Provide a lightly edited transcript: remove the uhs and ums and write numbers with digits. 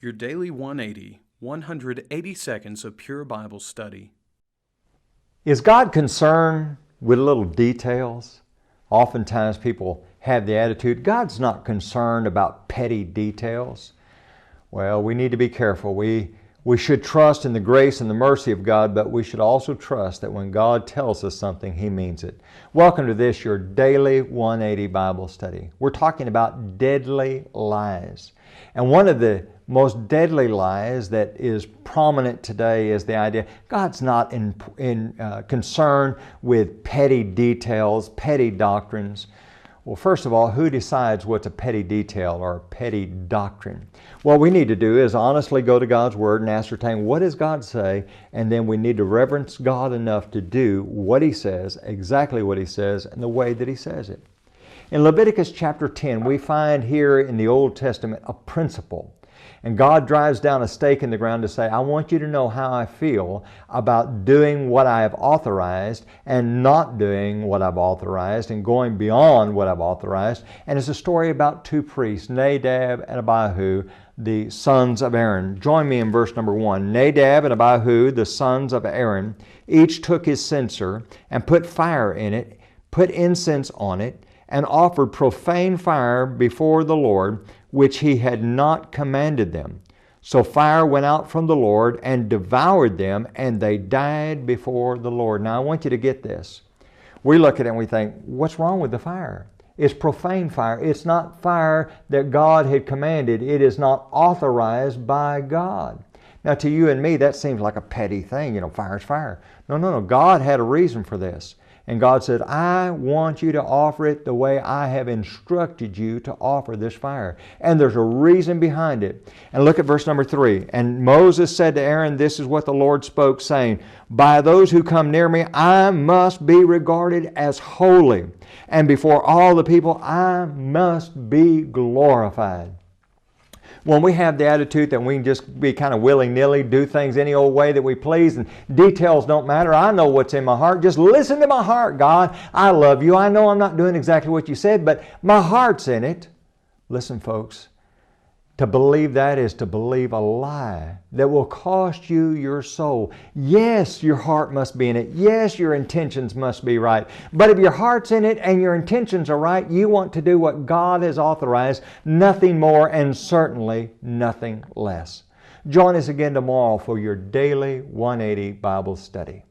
Your Daily 180, 180 seconds of pure Bible study. Is God concerned with little details? Oftentimes people have the attitude, God's not concerned about petty details. Well, we need to be careful. We should trust in the grace and the mercy of God, but we should also trust that when God tells us something, He means it. Welcome to this, your Daily 180 Bible study. We're talking about deadly lies. And one of the most deadly lies that is prominent today is the idea God's not concerned with petty details, petty doctrines. Well, first of all, who decides what's a petty detail or a petty doctrine? What we need to do is honestly go to God's Word and ascertain what does God say, and then we need to reverence God enough to do what He says, exactly what He says, and the way that He says it. In Leviticus chapter 10, we find here in the Old Testament a principle. And God drives down a stake in the ground to say, I want you to know how I feel about doing what I have authorized and not doing what I've authorized and going beyond what I've authorized. And it's a story about two priests, Nadab and Abihu, the sons of Aaron. Join me in verse number 1. Nadab and Abihu, the sons of Aaron, each took his censer and put fire in it, put incense on it, and offered profane fire before the Lord, which He had not commanded them. So fire went out from the Lord and devoured them, and they died before the Lord. Now I want you to get this. We look at it and we think, what's wrong with the fire? It's profane fire. It's not fire that God had commanded. It is not authorized by God. Now to you and me, that seems like a petty thing. Fire's fire. No. God had a reason for this. And God said, I want you to offer it the way I have instructed you to offer this fire. And there's a reason behind it. And look at verse number 3. And Moses said to Aaron, this is what the Lord spoke, saying, by those who come near me, I must be regarded as holy. And before all the people, I must be glorified. When we have the attitude that we can just be kind of willy-nilly, do things any old way that we please, and details don't matter, I know what's in my heart, just listen to my heart, God. I love you. I know I'm not doing exactly what you said, but my heart's in it. Listen, folks, to believe that is to believe a lie that will cost you your soul. Yes, your heart must be in it. Yes, your intentions must be right. But if your heart's in it and your intentions are right, you want to do what God has authorized, nothing more and certainly nothing less. Join us again tomorrow for your Daily 180 Bible study.